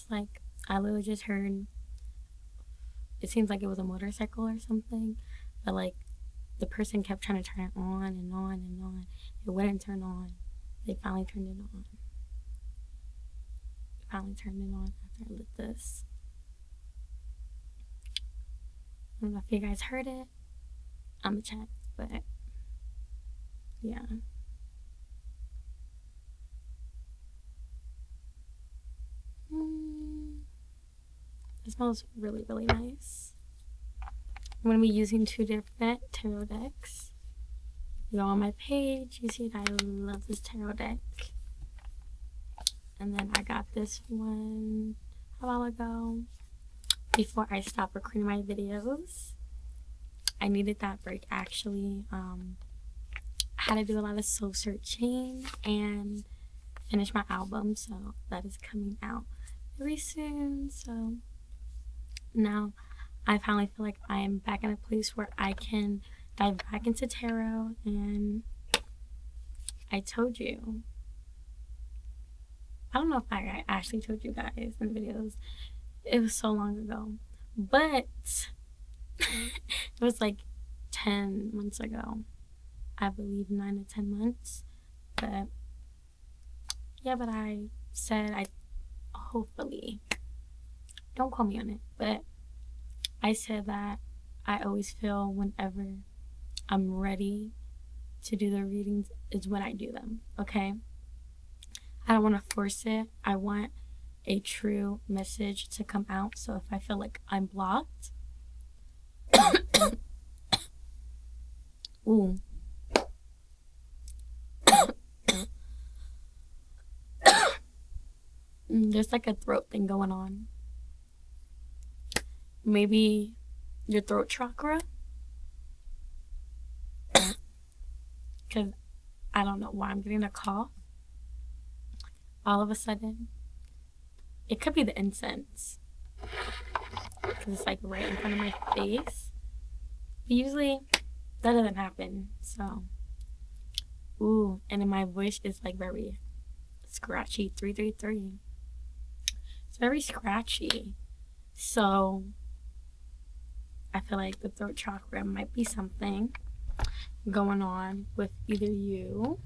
like, I literally just heard, it seems like it was a motorcycle or something, but like the person kept trying to turn it on and on and on. It wouldn't turn on. They finally turned it on. Finally turned it on after I lit this. I don't know if you guys heard it on the chat, but yeah. It smells really, really nice. I'm going to be using 2 different tarot decks. Go on my page, you see that I love this tarot deck. And then I got this one a while ago. Before I stopped recording my videos, I needed that break actually. I had to do a lot of soul searching and finish my album, so that is coming out very soon. So now I finally feel like I am back in a place where I can dive back into tarot. And I told you, I don't know if I actually told you guys in the videos, it was so long ago, but it was like 10 months ago, I believe, 9 to 10 months. But yeah, but I said I hopefully, don't call me on it, but I said that I always feel whenever I'm ready to do the readings is when I do them, okay? I don't want to force it. I want a true message to come out. So if I feel like I'm blocked, ooh. There's like a throat thing going on. Maybe your throat chakra. Because I don't know why I'm getting a cough all of a sudden. It could be the incense, because it's like right in front of my face. But usually that doesn't happen. So, ooh, and then my voice is like very scratchy. 333. It's very scratchy. So I feel like the throat chakra might be something going on with either you,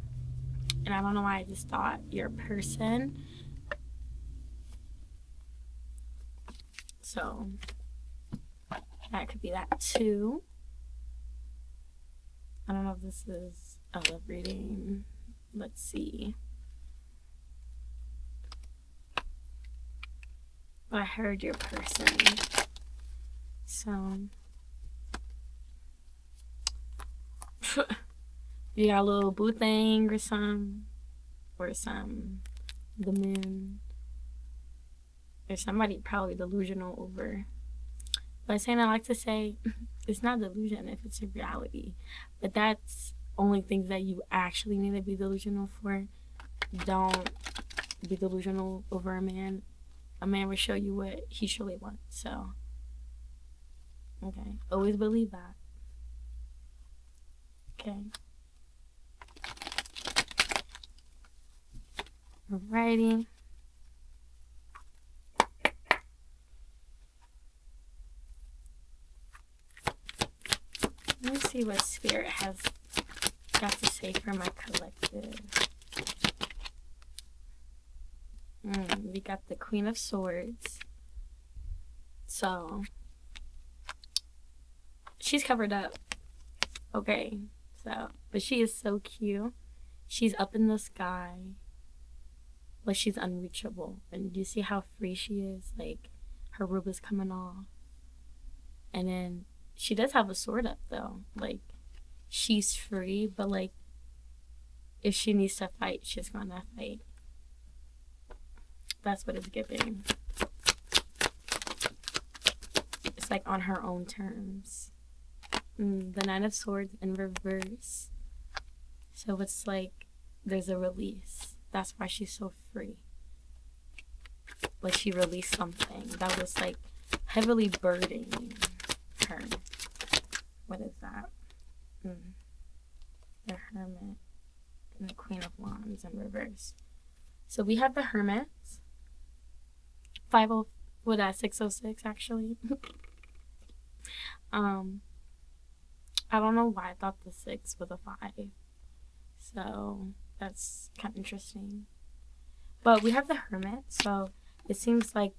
and I don't know why I just thought you're a person. So that could be that too. I don't know if this is a love reading. Let's see. But I heard your person. So you got a little boo thing or some the moon. There's somebody probably delusional over. But saying I like to say it's not delusion if it's a reality. But that's only things that you actually need to be delusional for. Don't be delusional over a man. A man will show you what he truly wants. So, okay. Always believe that. Okay. Alrighty. Let me see what Spirit has got to say for my collective. We got the Queen of Swords. So, she's covered up. Okay. So, but she is so cute. She's up in the sky. Like she's unreachable. And do you see how free she is? Like her robe is coming off. And then she does have a sword up though. Like she's free, but like if she needs to fight, she's gonna fight. That's what it's giving. It's like on her own terms. The Nine of Swords in reverse. So it's like there's a release. That's why she's so free. Like she released something that was like heavily burdening her. What is that? The Hermit and the Queen of Wands in reverse. So we have the Hermit 50, what that 606 actually. I don't know why I thought the 6 was a 5. So that's kind of interesting. But we have the Hermit, so it seems like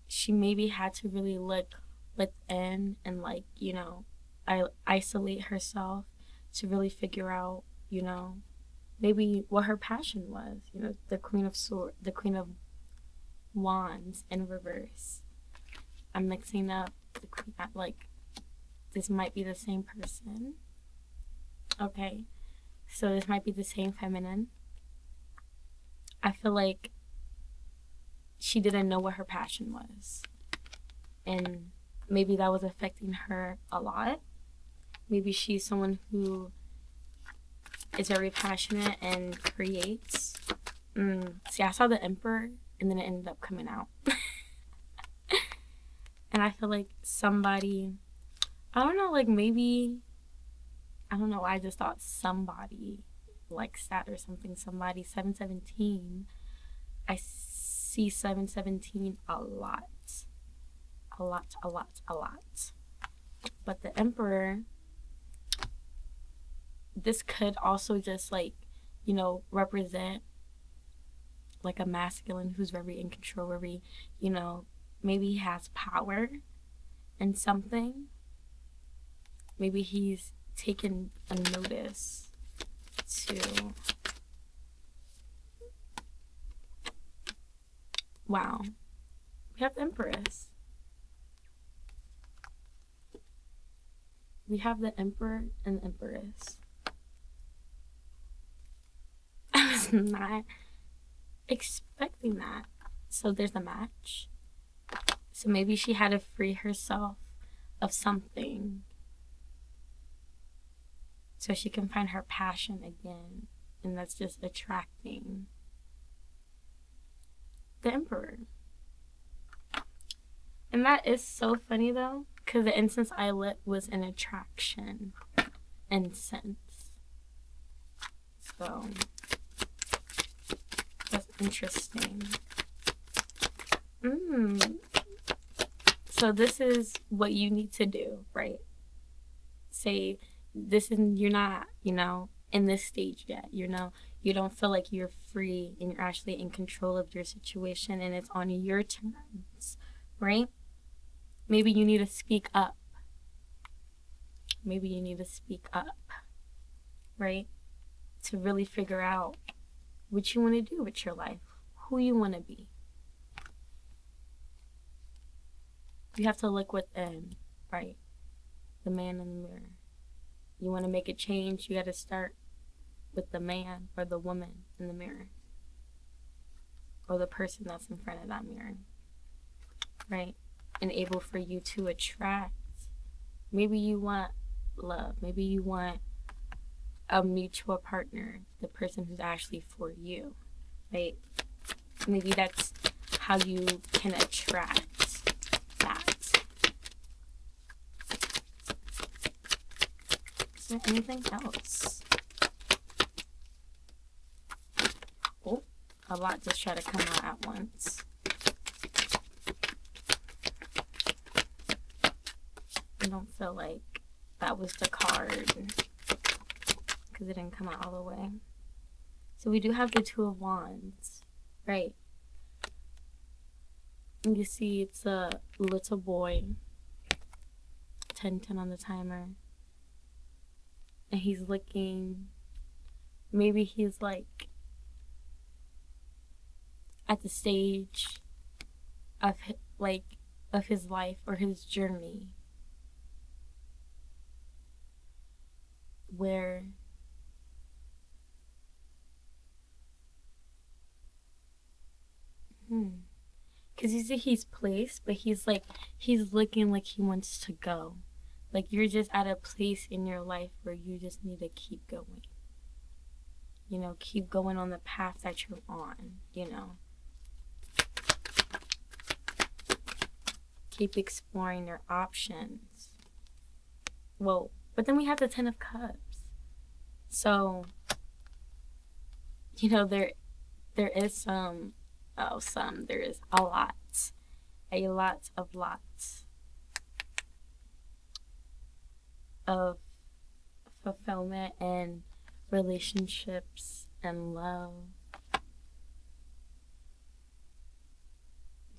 she maybe had to really look within and, like, you know, isolate herself to really figure out, you know, maybe what her passion was. You know, the Queen of Wands in reverse. I'm mixing up the queen, like, this might be the same person. Okay, so this might be the same feminine. I feel like she didn't know what her passion was, and maybe that was affecting her a lot. Maybe she's someone who is very passionate and creates. See, I saw the Emperor and then it ended up coming out. And I feel like somebody, I don't know, like maybe, I don't know why I just thought somebody like Sat or something, somebody 717. I see 717 a lot. A lot, a lot, a lot. But the Emperor, this could also just, like, you know, represent like a masculine who's very in control, very, you know, maybe he has power in something. Maybe he's taken a notice to, wow, we have the Empress. We have the Emperor and the Empress. I was not expecting that. So there's a match. So maybe she had to free herself of something so she can find her passion again. And that's just attracting the Emperor. And that is so funny though, because the incense I lit was an attraction incense. So that's interesting. So this is what you need to do, right? Say this is, you're not, you know, in this stage yet, you know, you don't feel like you're free and you're actually in control of your situation and it's on your terms, right? Maybe you need to speak up. Maybe you need to speak up, right? To really figure out what you want to do with your life, who you want to be. You have to look within, right? The man in the mirror. You want to make a change, you got to start with the man or the woman in the mirror. Or the person that's in front of that mirror. Right? And able for you to attract. Maybe you want love. Maybe you want a mutual partner. The person who's actually for you. Right? Maybe that's how you can attract that. Is there anything else? Oh, a lot just try to come out at once. I don't feel like that was the card because it didn't come out all the way. So we do have the Two of Wands, right? And you see it's a little boy, 10:10 on the timer. And he's looking, maybe he's like at the stage of his life or his journey where because you see he's placed, but he's looking like he wants to go. Like you're just at a place in your life where you just need to keep going. You know, keep going on the path that you're on, you know. Keep exploring your options. Well, but then we have the Ten of Cups. So, you know, there is some Oh, some. There is a lot. A lot of fulfillment and relationships and love.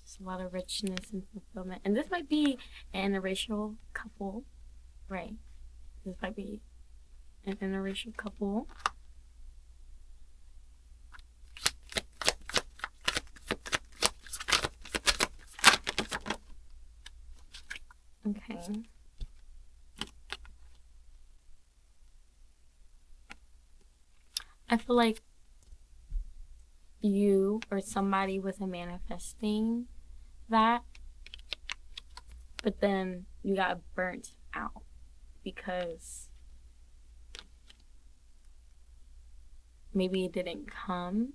Just a lot of richness and fulfillment. And this might be an interracial couple, right? This might be an interracial couple. Okay. I feel like you or somebody was manifesting that, but then you got burnt out because maybe it didn't come,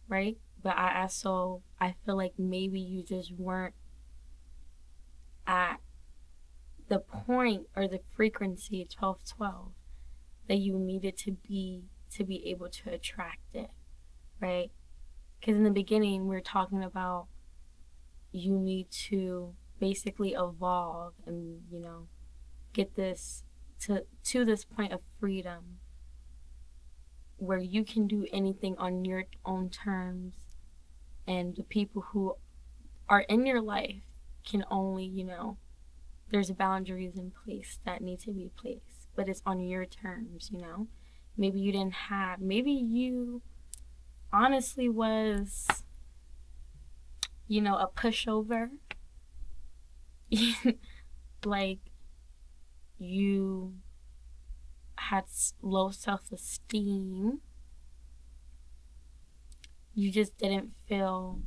right? But I feel like maybe you just weren't at the point or the frequency 1212 that you needed to be able to attract it, right? Because in the beginning we're talking about you need to basically evolve and, you know, get this to this point of freedom where you can do anything on your own terms, and the people who are in your life can only, you know, there's boundaries in place that need to be placed, but it's on your terms, you know. Maybe you honestly was, you know, a pushover. Like, you had low self-esteem. You just didn't feel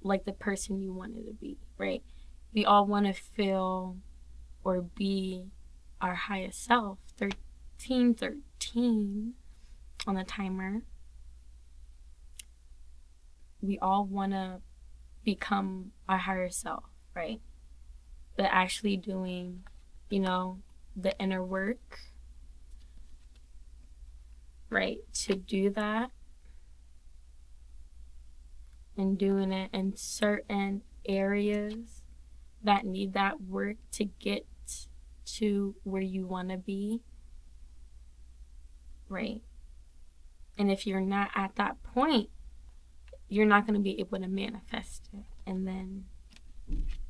like the person you wanted to be, right? We all want to feel or be our highest self. 13 on the timer. We all want to become our higher self, right? But actually doing, you know, the inner work, right? To do that and doing it in certain areas that need that work to get to where you want to be, right? And if you're not at that point, you're not going to be able to manifest it. And then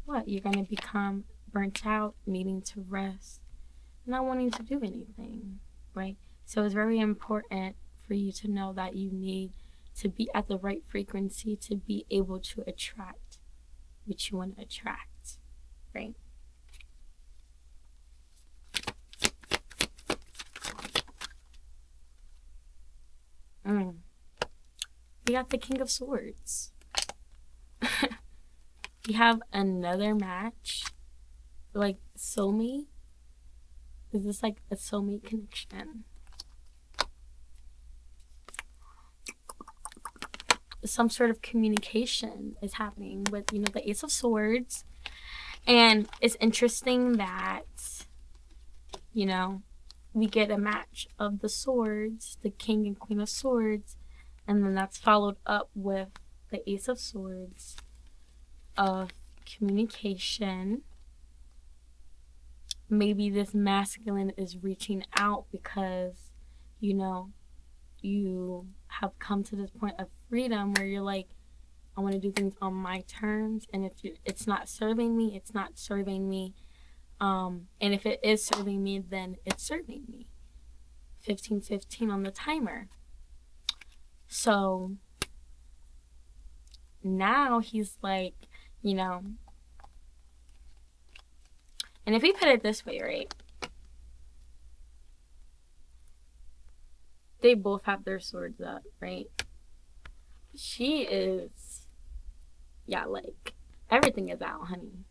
what? You're going to become burnt out, needing to rest, not wanting to do anything, right? So it's very important for you to know that you need to be at the right frequency to be able to attract what you want to attract, right? We got the King of Swords. We have another match, like soulmate. Is this like a soulmate connection? Some sort of communication is happening with, you know, the Ace of Swords. And it's interesting that, you know, we get a match of the swords, the King and Queen of Swords, and then that's followed up with the Ace of Swords of communication. Maybe this masculine is reaching out because, you know, you have come to this point of freedom where you're like, I want to do things on my terms, and if it's not serving me, it's not serving me. And if it is serving me, then it's serving me. 15:15 on the timer. So now he's like, you know, and if we put it this way, right? They both have their swords up, right? She is, yeah, like, everything is out, honey.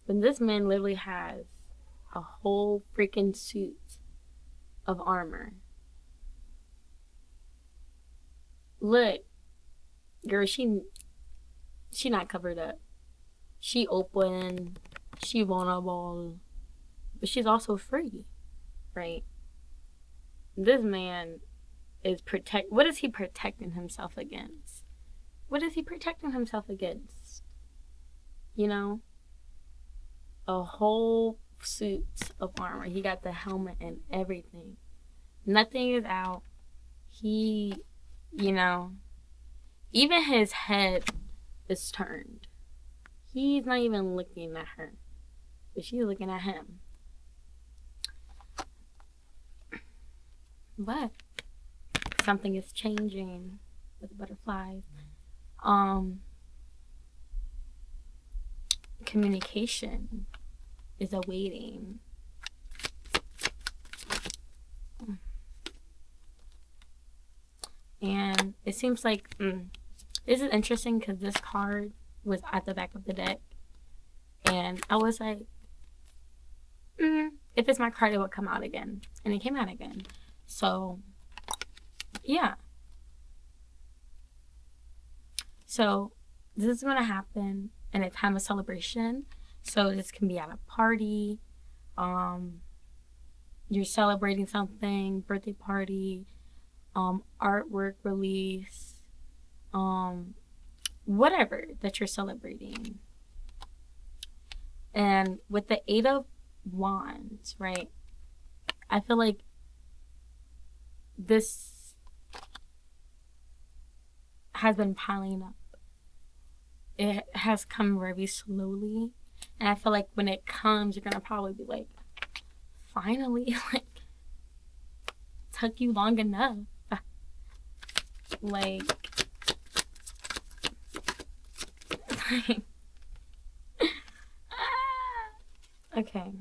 But this man literally has a whole freaking suit of armor. Look, girl, she not covered up. She open, she vulnerable, but she's also free, right? This man is what is he protecting himself against? What is he protecting himself against? You know? A whole suit of armor. He got the helmet and everything. Nothing is out. He, you know, even his head is turned. He's not even looking at her, but she's looking at him. But something is changing with the butterflies. Communication is awaiting. And it seems like this is interesting because this card was at the back of the deck, and I was like, if it's my card, it would come out again, and it came out again. So yeah. So this is gonna happen in a time of celebration. So this can be at a party, you're celebrating something, birthday party, artwork release, whatever that you're celebrating. And with the 8 of Wands, right, I feel like this has been piling up. It has come very slowly, and I feel like when it comes, you're gonna probably be like, finally, like, took you long enough. Like okay.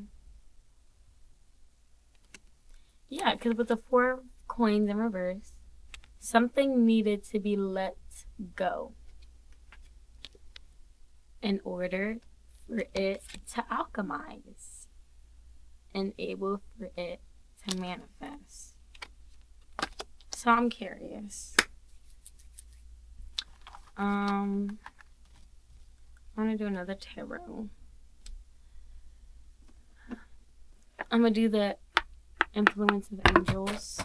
Yeah, because with the 4 of coins in reverse, something needed to be let go in order for it to alchemize and able for it to manifest. So I'm curious. I'm gonna do another tarot. I'm gonna do the influence of angels.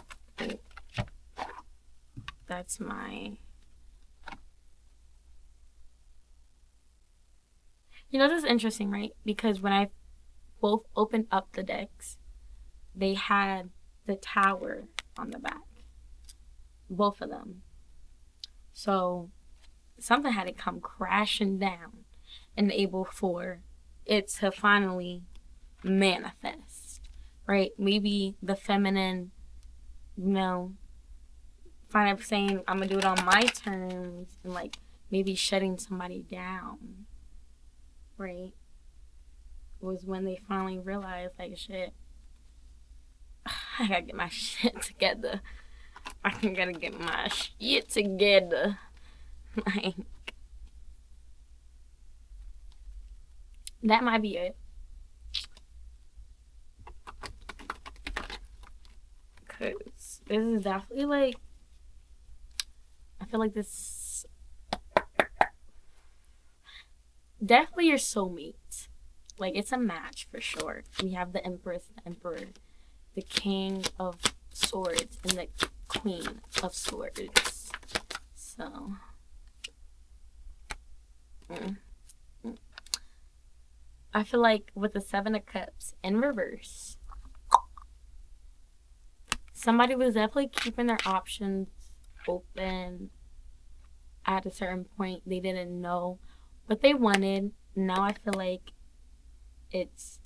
That's my... You know, this is interesting, right? Because when I both opened up the decks, they had the Tower on the back. Both of them. So something had to come crashing down and able for it to finally manifest, right? Maybe the feminine, you know, find out saying, I'm gonna do it on my terms, and like maybe shutting somebody down, right? Was when they finally realized, like, shit, I gotta get my shit together. I gotta get my shit together. Like, that might be it. Cause this is definitely like, I feel like this definitely your soulmate. Like, it's a match for sure. We have the Empress, the Emperor, the King of Swords, and the Queen of Swords. So I feel like with the 7 of Cups in reverse, somebody was definitely keeping their options open. At a certain point, they didn't know what they wanted. Now I feel like it's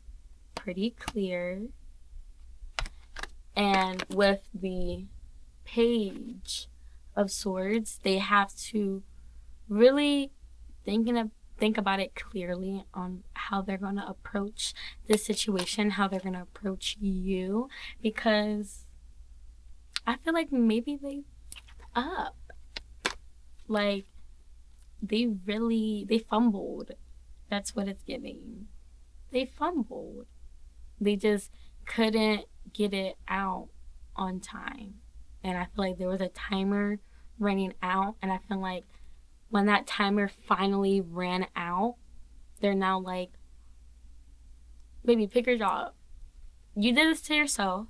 pretty clear. And with the Page of Swords, they have to really think about it clearly on how they're going to approach this situation, how they're going to approach you, because I feel like maybe they up. Like, they fumbled. That's what it's giving. They fumbled. They just couldn't get it out on time. And I feel like there was a timer running out, and I feel like when that timer finally ran out, they're now like, baby, pick your jaw up. You did this to yourself.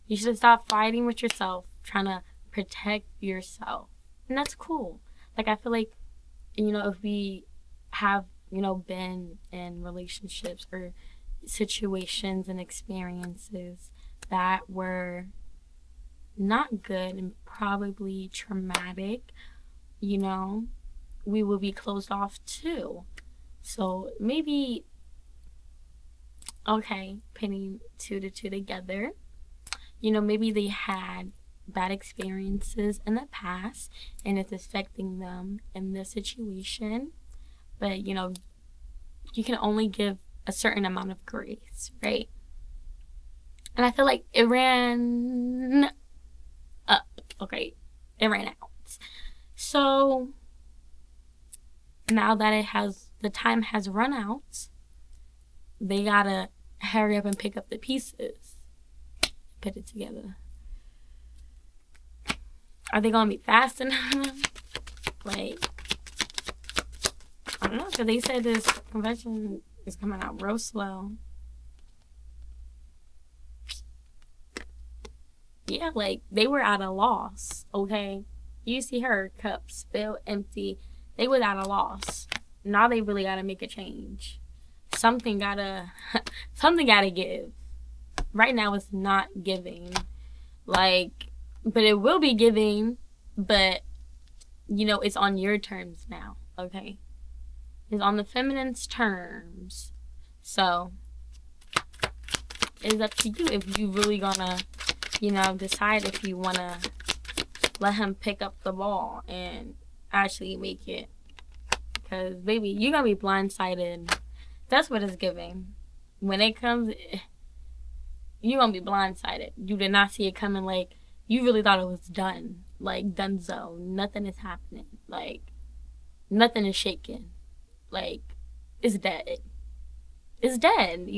You should stop fighting with yourself, trying to protect yourself. And that's cool. Like, I feel like, if we have, been in relationships or situations and experiences that were not good and probably traumatic, we will be closed off too. So maybe, okay, putting two to two together, maybe they had bad experiences in the past and it's affecting them in this situation. But, you can only give a certain amount of grace, right? And I feel like it ran up. Okay, it ran out. So now that the time has run out, they gotta hurry up and pick up the pieces, put it together. Are they gonna be fast enough? Like, I don't know, because they said this convention is coming out real slow. Yeah, like, they were at a loss, okay? You see her cup spill empty. They was at a loss. Now they really gotta make a change. Something gotta give. Right now it's not giving. Like, but it will be giving, but, it's on your terms now, okay? It's on the feminine's terms. So, it's up to you if you really gonna, decide if you wanna let him pick up the ball and actually make it. Because, baby, you're gonna be blindsided. That's what it's giving. When it comes, you're gonna be blindsided. You did not see it coming. Like, you really thought it was done. Like, donezo. Nothing is happening. Like, nothing is shaking. Like, it's dead. It's dead,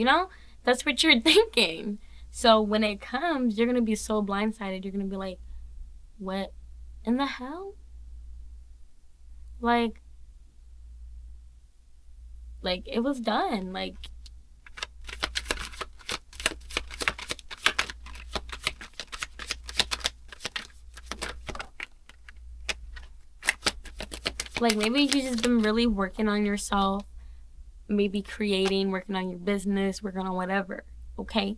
That's what you're thinking. So when it comes, you're gonna be so blindsided. You're gonna be like, what in the hell? Like it was done. Like, maybe you just been really working on yourself, maybe working on your business, working on whatever, okay?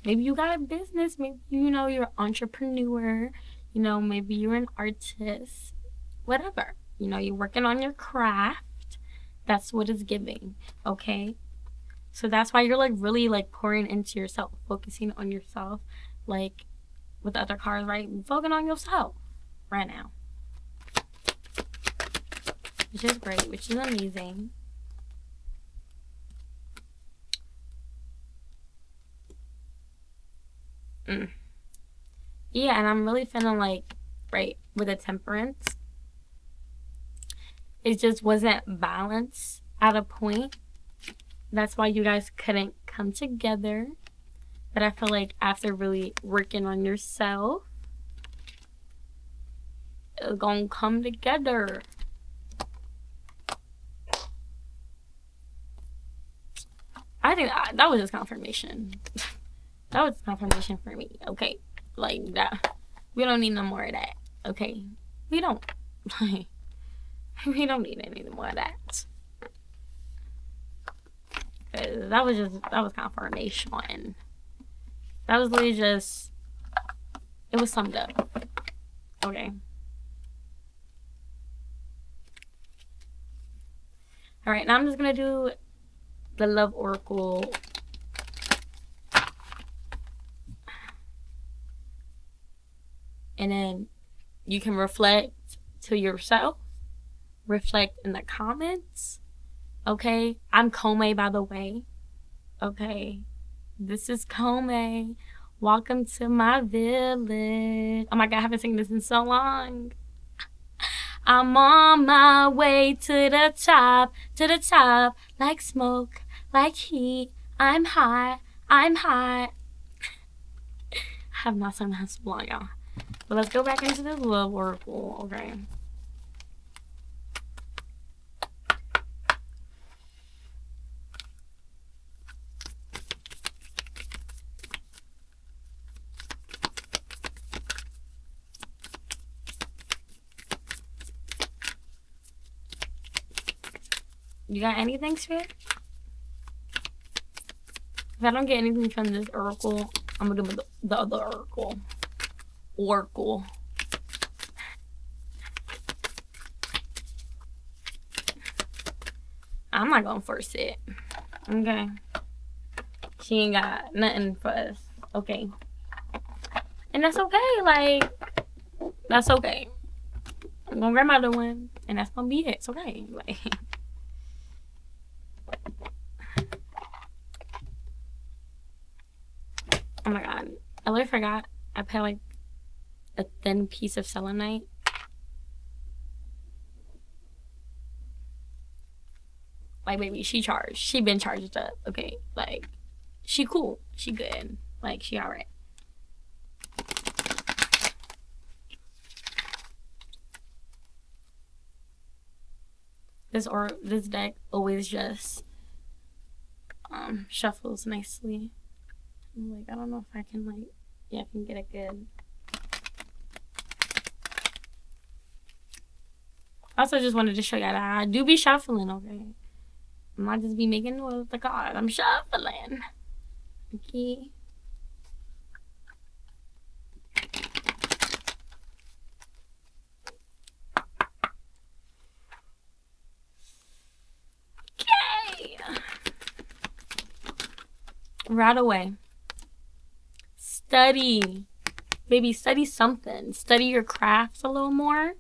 Maybe you got a business, maybe, you're an entrepreneur, maybe you're an artist, whatever. You're working on your craft. That's what it's giving, okay? So that's why you're, really, pouring into yourself, focusing on yourself, with the other cards, right? Focusing on yourself right now. Which is great, which is amazing. Yeah, and I'm really feeling right, with the Temperance, it just wasn't balanced at a point. That's why you guys couldn't come together. But I feel like after really working on yourself, it's gonna come together. I think that was just confirmation. That was confirmation for me, okay? Like, that. We don't need no more of that, okay? We don't. We don't need any more of that. Cause that was confirmation. That was literally just, it was summed up. Okay. Alright, now I'm just gonna do the Love Oracle. And then you can reflect to yourself. Reflect in the comments. Okay? I'm Kome, by the way. Okay? This is Kome. Welcome to my village. Oh my God, I haven't seen this in so long. I'm on my way to the top, like smoke, like heat. I'm hot. I have not sung that so long, y'all. But let's go back into the Love Oracle, okay? You got anything, Spirit? If I don't get anything from this oracle, I'm gonna do the other oracle. Oracle. I'm not gonna force it. Okay. She ain't got nothing for us. Okay. And that's okay. Like, that's okay. I'm gonna grab my other one, and that's gonna be it. It's okay. Like, oh my god. I literally forgot. I put like a thin piece of selenite. Like, baby, she charged. She been charged up. Okay. Like, she cool. She good. Like, she alright. This deck always just shuffles nicely. Like, I don't know if I can, like, yeah, I can get it good. I also just wanted to show y'all that I do be shuffling, okay? I might just be making noise with the card. I'm shuffling. Okay. Okay. Right away. Study. Baby, study something. Study your crafts a little more.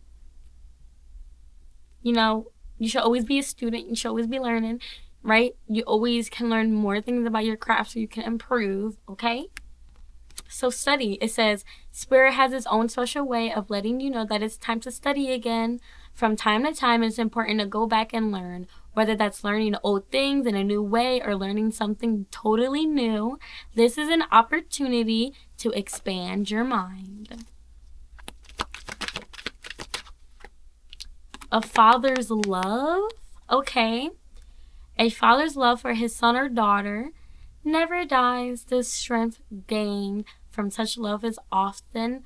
You know, you should always be a student. You should always be learning, right? You always can learn more things about your craft so you can improve, okay? So study. It says, Spirit has its own special way of letting you know that it's time to study again. From time to time, it's important to go back and learn, whether that's learning old things in a new way or learning something totally new. This is an opportunity to expand your mind. A father's love, okay. A father's love for his son or daughter never dies. The strength gained from such love is often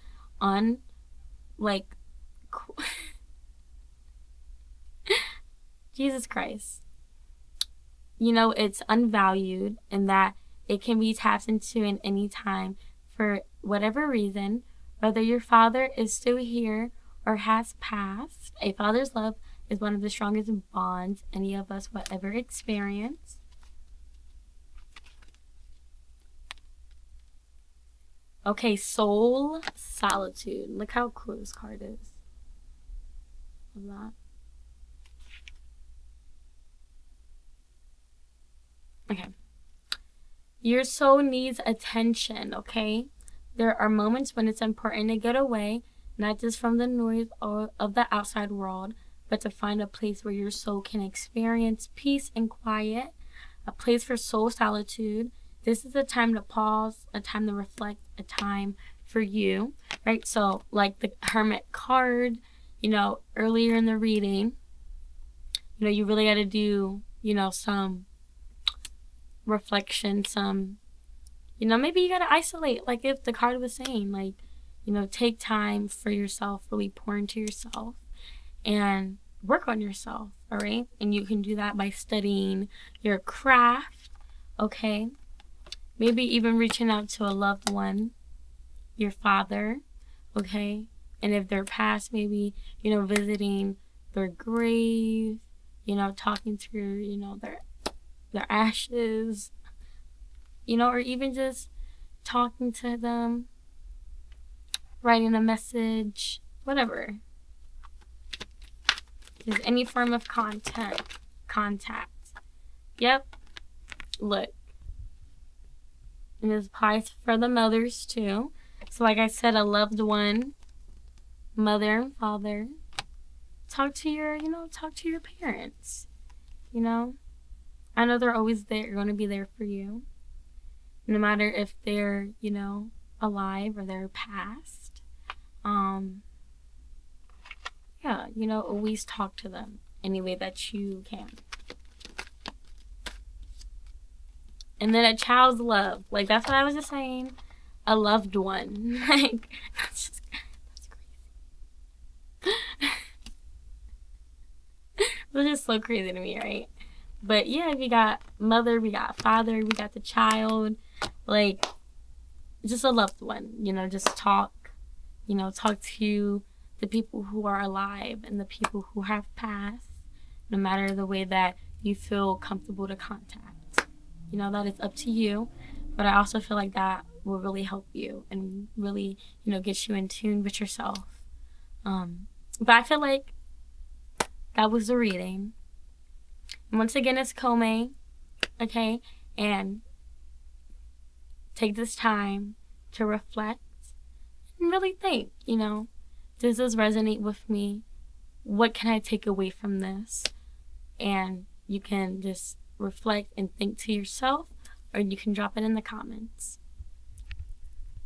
Jesus Christ. You know, it's unvalued in that it can be tapped into in any time for whatever reason, whether your father is still here or has passed. A father's love is one of the strongest bonds any of us will ever experience. Okay, soul solitude. Look how cool this card is. Love that. Okay. Your soul needs attention, okay? There are moments when it's important to get away, not just from the noise of the outside world, but to find a place where your soul can experience peace and quiet, a place for soul solitude. This is a time to pause, a time to reflect, a time for you, right? So like the Hermit card, you know, earlier in the reading, you know, you really got to do, you know, some reflection, some, you know, maybe you got to isolate, like if the card was saying, like, you know, take time for yourself, really pour into yourself and work on yourself, all right? And you can do that by studying your craft, okay? Maybe even reaching out to a loved one, your father, okay? And if they're passed, maybe, you know, visiting their grave, you know, talking to, you know, their ashes, you know, or even just talking to them, writing a message, whatever. Just any form of contact. Yep. Look. And this applies for the mothers too. So like I said, a loved one, mother and father, talk to your parents, you know. I know they're always there, going to be there for you. No matter if they're, you know, alive or they're passed. Yeah, you know, always talk to them any way that you can. And then a child's love. Like, that's what I was just saying. A loved one. Like, that's crazy. That's just so crazy to me, right? But yeah, we got mother, we got father, we got the child, like just a loved one, just talk, talk to the people who are alive and the people who have passed, no matter the way that you feel comfortable to contact. That is up to you, but I also feel like that will really help you and really, get you in tune with yourself. But I feel like that was the reading. And once again, it's Kome, okay? And take this time to reflect and really think, does this resonate with me? What can I take away from this? And you can just reflect and think to yourself, or you can drop it in the comments.